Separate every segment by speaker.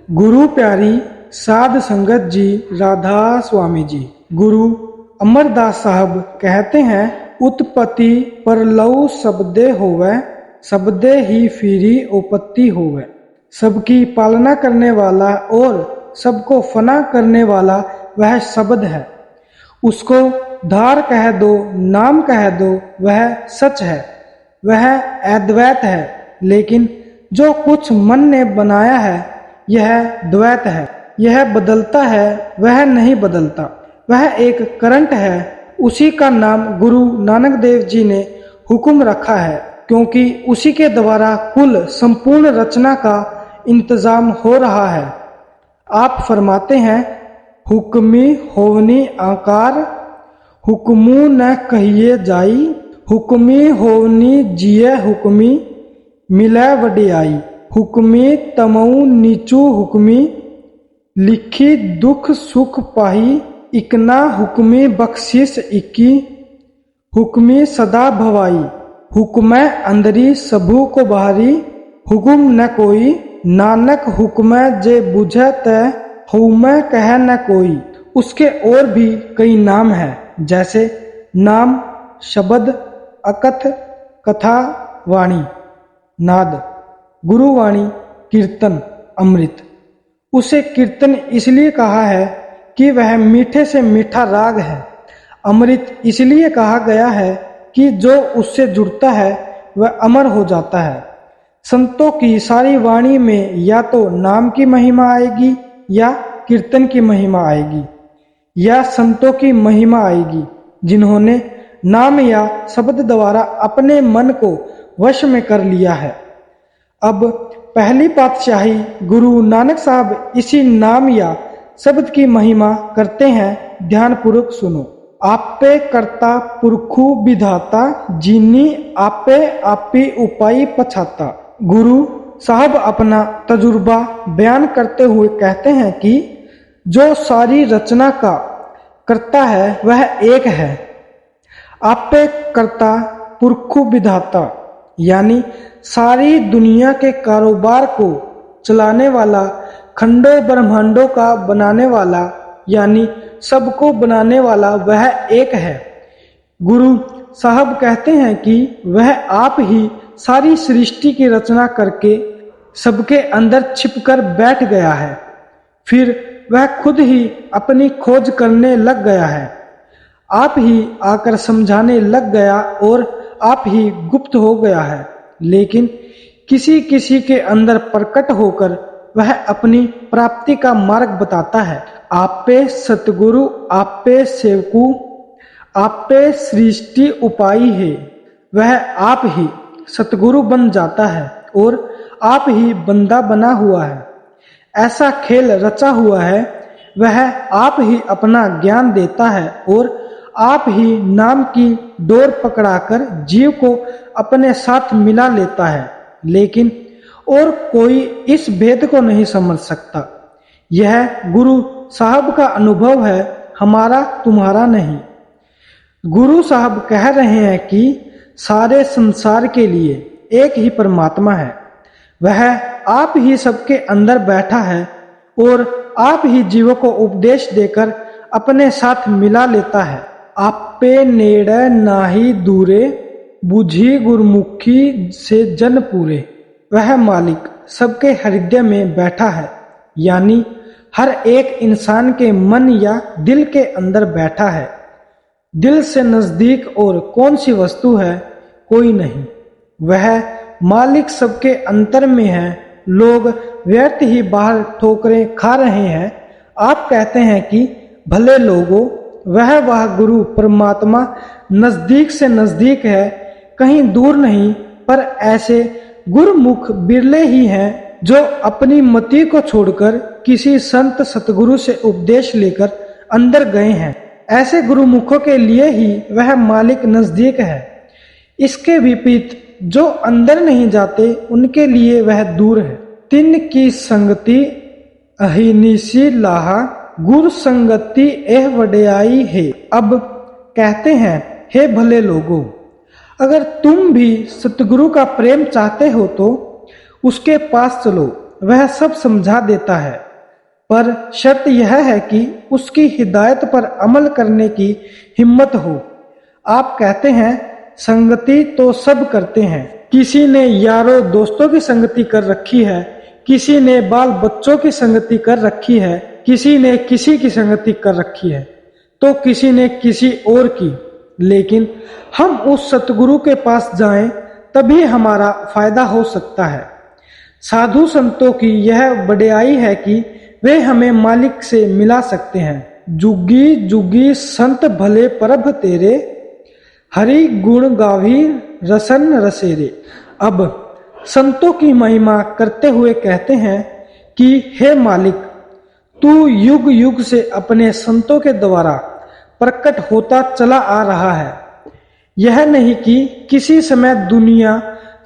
Speaker 1: गुरु प्यारी साध संगत जी, राधा स्वामी जी। गुरु अमरदास साहब कहते हैं, उत्पत्ति परलऊ सबदे होवे, सबदे ही फिरी ओपत्ति होवे। सबकी पालना करने वाला और सबको फना करने वाला वह शब्द है। उसको धार कह दो, नाम कह दो, वह सच है, वह अद्वैत है। लेकिन जो कुछ मन ने बनाया है यह द्वैत है। यह बदलता है, वह नहीं बदलता, वह एक करंट है। उसी का नाम गुरु नानक देव जी ने हुक्म रखा है, क्योंकि उसी के द्वारा कुल संपूर्ण रचना का इंतजाम हो रहा है। आप फरमाते हैं, हुक्मी होवनी आकार, हुक्मू न कहिए जाई, हुक्मी होवनी जिये हुक्मी, मिलै वडियाई। हुक्मी तमऊ नीचू हुक्मी, लिखी दुख सुख पाही, इकना हुक्मी बख्शिश इकी, हुक्मी सदा भवाई। हुक्मै अंदरी सबू को बाहरी, हुक्म न कोई, नानक हुक्मै जे बुझै तै, हुमै कह न कोई। उसके और भी कई नाम हैं, जैसे नाम, शब्द, अकथ, कथा, वाणी, नाद, गुरुवाणी, कीर्तन, अमृत। उसे कीर्तन इसलिए कहा है कि वह मीठे से मीठा राग है। अमृत इसलिए कहा गया है कि जो उससे जुड़ता है वह अमर हो जाता है। संतों की सारी वाणी में या तो नाम की महिमा आएगी या कीर्तन की महिमा आएगी, या संतों की महिमा आएगी जिन्होंने नाम या शब्द द्वारा अपने मन को वश में कर लिया है। अब पहली पातशाही गुरु नानक साहब इसी नाम या शब्द की महिमा करते हैं। ध्यानपूर्वक सुनो। आपे कर्ता पुरखु विधाता, जीनी आपे आपी उपाई पछाता। गुरु साहब अपना तजुर्बा बयान करते हुए कहते हैं कि जो सारी रचना का करता है वह एक है। आपे कर्ता पुरखु विधाता यानी सारी दुनिया के कारोबार को चलाने वाला, खंडों ब्रह्मांडों का बनाने वाला यानी सबको बनाने वाला वह एक है। गुरु साहब कहते हैं कि वह आप ही सारी सृष्टि की रचना करके सबके अंदर छिपकर बैठ गया है। फिर वह खुद ही अपनी खोज करने लग गया है। आप ही आकर समझाने लग गया और आप ही गुप्त हो गया है। लेकिन किसी किसी के अंदर प्रकट होकर वह अपनी प्राप्ति का मार्ग बताता है। आपे सतगुरु आपे सेवकू, आपे सृष्टि उपाई है। वह आप ही सतगुरु बन जाता है और आप ही बंदा बना हुआ है। ऐसा खेल रचा हुआ है। वह आप ही अपना ज्ञान देता है और आप ही नाम की डोर पकड़ाकर जीव को अपने साथ मिला लेता है। लेकिन और कोई इस भेद को नहीं समझ सकता। यह गुरु साहब का अनुभव है, हमारा तुम्हारा नहीं। गुरु साहब कह रहे हैं कि सारे संसार के लिए एक ही परमात्मा है। वह आप ही सबके अंदर बैठा है और आप ही जीवों को उपदेश देकर अपने साथ मिला लेता है। आपे नेड़े नाही दूरे, बुझी गुरमुखी से जन पूरे। वह मालिक सबके हृदय में बैठा है, यानी हर एक इंसान के मन या दिल के अंदर बैठा है। दिल से नजदीक और कौन सी वस्तु है? कोई नहीं। वह मालिक सबके अंतर में है। लोग व्यर्थ ही बाहर ठोकरें खा रहे हैं। आप कहते हैं कि भले लोगों, वह गुरु परमात्मा नजदीक से नजदीक है, कहीं दूर नहीं। पर ऐसे गुरुमुख बिरले ही हैं जो अपनी मति को छोड़कर किसी संत सतगुरु से उपदेश लेकर अंदर गए हैं। ऐसे गुरुमुखों के लिए ही वह मालिक नजदीक है। इसके विपरीत जो अंदर नहीं जाते उनके लिए वह दूर है। तिन की संगति अहिनिसी लाहा, गुरु संगति एह वड्याई है। अब कहते हैं, हे भले लोगों, अगर तुम भी सतगुरु का प्रेम चाहते हो तो उसके पास चलो। वह सब समझा देता है, पर शर्त यह है कि उसकी हिदायत पर अमल करने की हिम्मत हो। आप कहते हैं संगति तो सब करते हैं, किसी ने यारों दोस्तों की संगति कर रखी है, किसी ने बाल बच्चों की संगति कर रखी है, किसी ने किसी की संगति कर रखी है, तो किसी ने किसी और की। लेकिन हम उस सतगुरु के पास जाएं तभी हमारा फायदा हो सकता है। साधु संतों की यह बड़ाई है कि वे हमें मालिक से मिला सकते हैं। जुगी जुगी संत भले प्रभ तेरे, हरि गुण गावी रसन रसेरे। अब संतों की महिमा करते हुए कहते हैं कि हे मालिक, तू युग युग से अपने संतों के द्वारा प्रकट होता चला आ रहा है। यह नहीं कि किसी समय दुनिया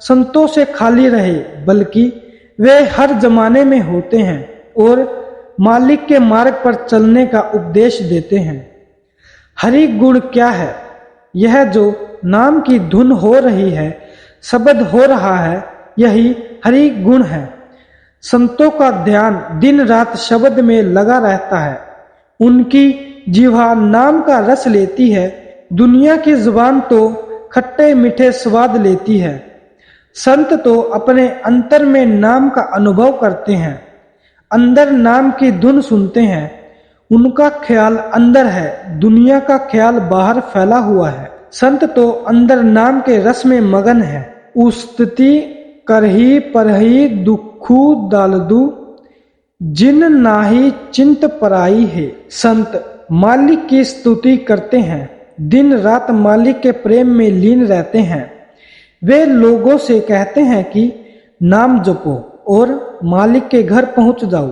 Speaker 1: संतों से खाली रहे, बल्कि वे हर जमाने में होते हैं और मालिक के मार्ग पर चलने का उपदेश देते हैं। हरि गुण क्या है? यह जो नाम की धुन हो रही है, शब्द हो रहा है, यही हरि गुण है। संतों का ध्यान दिन रात शब्द में लगा रहता है। उनकी जिह्वा नाम का रस लेती है। दुनिया की जुबान तो खट्टे मीठे स्वाद लेती है। संत तो अपने अंतर में नाम का अनुभव करते हैं, अंदर नाम की धुन सुनते हैं। उनका ख्याल अंदर है, दुनिया का ख्याल बाहर फैला हुआ है। संत तो अंदर नाम के रस में मगन है। उस्तति करही परही दुखु दालदू, जिन नाही चिंत पराई है। संत मालिक की स्तुति करते हैं, दिन रात मालिक के प्रेम में लीन रहते हैं। वे लोगों से कहते हैं कि नाम जपो और मालिक के घर पहुंच जाओ।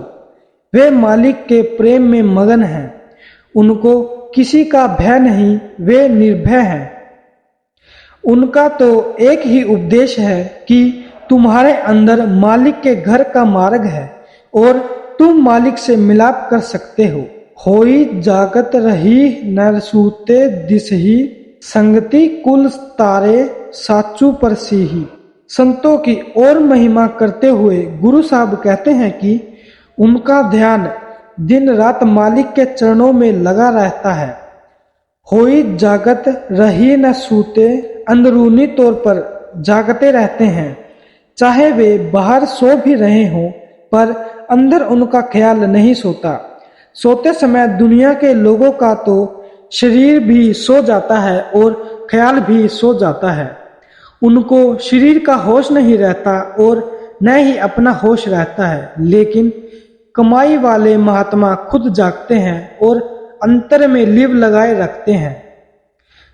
Speaker 1: वे मालिक के प्रेम में मगन हैं। उनको किसी का भय नहीं, वे निर्भय हैं। उनका तो एक ही उपदेश है कि तुम्हारे अंदर मालिक के घर का मार्ग है और तुम मालिक से मिलाप कर सकते हो। होई जागत रही नर सूते दिसही, संगति कुल तारे साचू परसीही। संतों की और महिमा करते हुए गुरु साहब कहते हैं कि उनका ध्यान दिन रात मालिक के चरणों में लगा रहता है। होई जागत रही न सूते, अंदरूनी तौर पर जागते रहते हैं। चाहे वे बाहर सो भी रहे हों, पर अंदर उनका ख्याल नहीं सोता। सोते समय दुनिया के लोगों का तो शरीर भी सो जाता है और ख्याल भी सो जाता है। उनको शरीर का होश नहीं रहता और न ही अपना होश रहता है। लेकिन कमाई वाले महात्मा खुद जागते हैं और अंतर में लिव लगाए रखते हैं।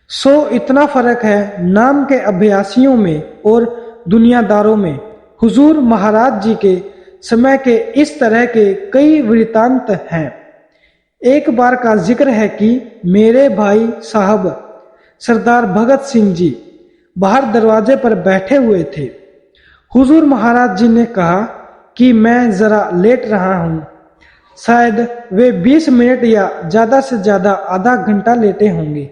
Speaker 1: सो इतना फर्क है नाम के अभ्यासियों में और दुनियादारों में। हुजूर महाराज जी के समय के इस तरह के कई वृतांत हैं। एक बार का जिक्र है कि मेरे भाई साहब सरदार भगत सिंह जी बाहर दरवाजे पर बैठे हुए थे। हुजूर महाराज जी ने कहा कि मैं जरा लेट रहा हूं। शायद वे 20 मिनट या ज्यादा से ज्यादा आधा घंटा लेटे होंगे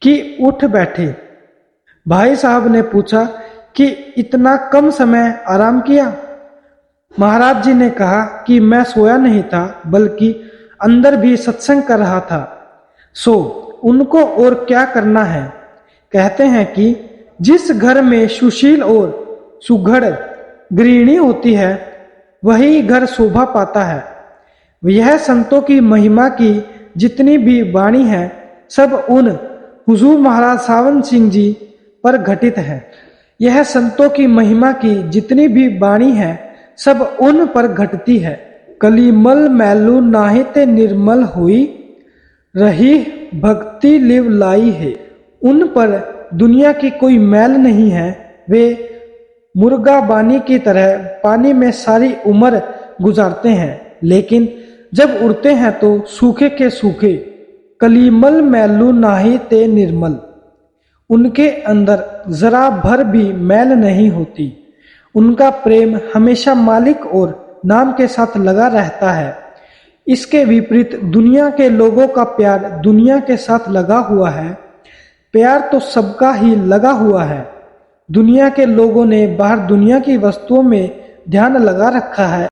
Speaker 1: कि उठ बैठे। भाई साहब ने पूछा कि इतना कम समय आराम किया? महाराज जी ने कहा कि मैं सोया नहीं था, बल्कि अंदर भी सत्संग कर रहा था। सो उनको और क्या करना है। कहते हैं कि जिस घर में सुशील और सुघड़ गृहिणी होती है, वही घर शोभा पाता है। यह संतों की महिमा की जितनी भी वाणी है, सब उन हुजूर महाराज सावंत सिंह जी पर घटित है। यह संतों की महिमा की जितनी भी वाणी है, सब उन पर घटती है। कलिमल मैलू नाहि ते निर्मल हुई, रही भक्ति लिव लाई है। उन पर दुनिया की कोई मैल नहीं है। वे मुर्गा बानी की तरह पानी में सारी उम्र गुजारते हैं, लेकिन जब उड़ते हैं तो सूखे के सूखे। कलिमल मैलू नाहि ते निर्मल। उनके अंदर जरा भर भी मैल नहीं होती। उनका प्रेम हमेशा मालिक और नाम के साथ लगा रहता है। इसके विपरीत दुनिया के लोगों का प्यार दुनिया के साथ लगा हुआ है। प्यार तो सबका ही लगा हुआ है। दुनिया के लोगों ने बाहर दुनिया की वस्तुओं में ध्यान लगा रखा है